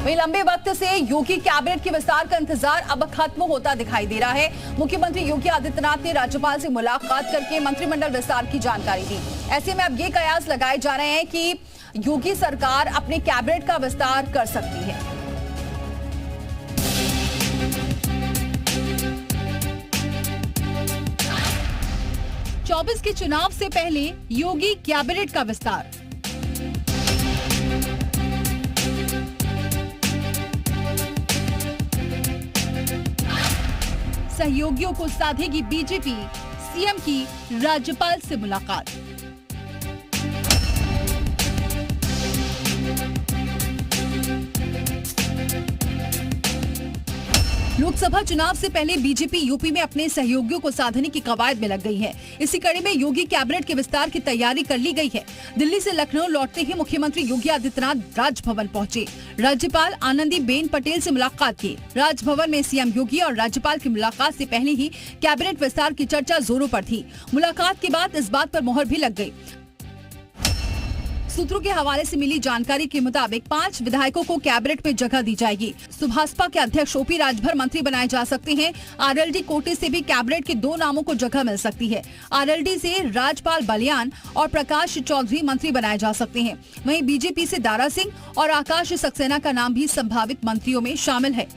वहीं लंबे वक्त से योगी कैबिनेट के विस्तार का इंतजार अब खत्म होता दिखाई दे रहा है। मुख्यमंत्री योगी आदित्यनाथ ने राज्यपाल से मुलाकात करके मंत्रिमंडल विस्तार की जानकारी दी। ऐसे में अब ये कयास लगाए जा रहे हैं कि योगी सरकार अपने कैबिनेट का विस्तार कर सकती है। के चुनाव से पहले योगी कैबिनेट का विस्तार। सहयोगियों को साधेगी बीजेपी, सीएम की राज्यपाल से मुलाकात। लोकसभा चुनाव से पहले बीजेपी यूपी में अपने सहयोगियों को साधने की कवायद में लग गई है। इसी कड़ी में योगी कैबिनेट के विस्तार की तैयारी कर ली गई है। दिल्ली से लखनऊ लौटते ही मुख्यमंत्री योगी आदित्यनाथ राजभवन पहुंचे। राज्यपाल आनंदीबेन पटेल से मुलाकात की। राजभवन में सीएम योगी और राज्यपाल की मुलाकात से पहले ही कैबिनेट विस्तार की चर्चा जोरों पर थी। मुलाकात के बाद इस बात पर मोहर भी लग गई। सूत्रों के हवाले से मिली जानकारी के मुताबिक 5 विधायकों को कैबिनेट में जगह दी जाएगी। सुभाषपा के अध्यक्ष ओपी राजभर मंत्री बनाए जा सकते हैं। आरएलडी कोटे से भी कैबिनेट के 2 नामों को जगह मिल सकती है। आरएलडी से राजपाल बलियान और प्रकाश चौधरी मंत्री बनाए जा सकते हैं। वहीं बीजेपी से दारा सिंह और आकाश सक्सेना का नाम भी संभावित मंत्रियों में शामिल है।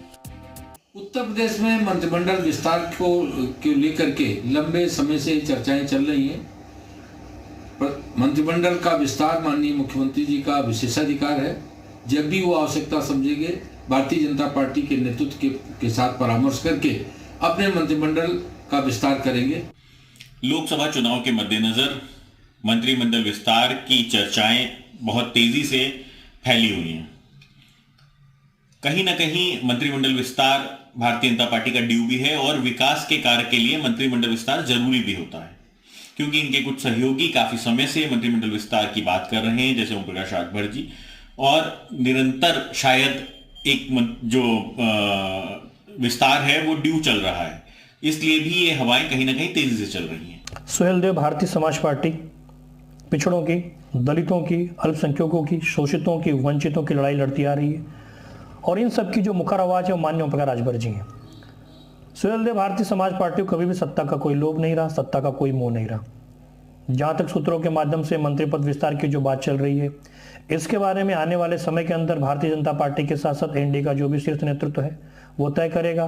उत्तर प्रदेश में मंत्रिमंडल विस्तार को लेकर के लंबे समय से चर्चाएं चल रही हैं। मंत्रिमंडल का विस्तार माननीय मुख्यमंत्री जी का विशेषाधिकार है। जब भी वो आवश्यकता समझेंगे भारतीय जनता पार्टी के नेतृत्व के साथ परामर्श करके अपने मंत्रिमंडल का विस्तार करेंगे। लोकसभा चुनाव के मद्देनजर मंत्रिमंडल विस्तार की चर्चाएं बहुत तेजी से फैली हुई हैं। कहीं ना कहीं मंत्रिमंडल विस्तार भारतीय जनता पार्टी का ड्यू भी है और विकास के कार्य के लिए मंत्रिमंडल विस्तार जरूरी भी होता है, क्योंकि इनके कुछ सहयोगी काफी समय से मंत्रिमंडल विस्तार की बात कर रहे हैं, जैसे ओम प्रकाश राजभर जी, और निरंतर शायद एक जो विस्तार है वो ड्यू चल रहा है, इसलिए भी ये हवाएं कहीं ना कहीं तेजी से चल रही हैं। सुहेल देव भारतीय समाज पार्टी पिछड़ों की, दलितों की, अल्पसंख्यकों की, शोषितों की, वंचितों की लड़ाई लड़ती आ रही है और इन सब की जो मुखर आवाज है वो माननीय ओम प्रकाश राजभर जी हैं। सुहेल देव भारतीय समाज पार्टी को कभी भी सत्ता का कोई लोभ नहीं रहा, सत्ता का कोई मोह नहीं रहा। जहां तक सूत्रों के माध्यम से मंत्री पद विस्तार की जो बात चल रही है, इसके बारे में आने वाले समय के अंदर भारतीय जनता पार्टी के साथ साथ एनडीए का जो भी शीर्ष नेतृत्व है वो तय करेगा।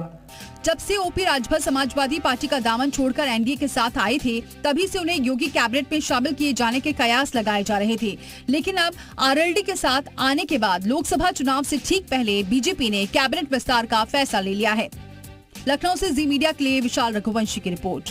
जब से ओपी राजभर समाजवादी पार्टी का दामन छोड़कर एनडीए के साथ आए थे, तभी से उन्हें योगी कैबिनेट में शामिल किए जाने के कयास लगाए जा रहे थे। लेकिन अब आरएलडी के साथ आने के बाद लोकसभा चुनाव से ठीक पहले बीजेपी ने कैबिनेट विस्तार का फैसला ले लिया है। लखनऊ से जी मीडिया के लिए विशाल रघुवंशी की रिपोर्ट।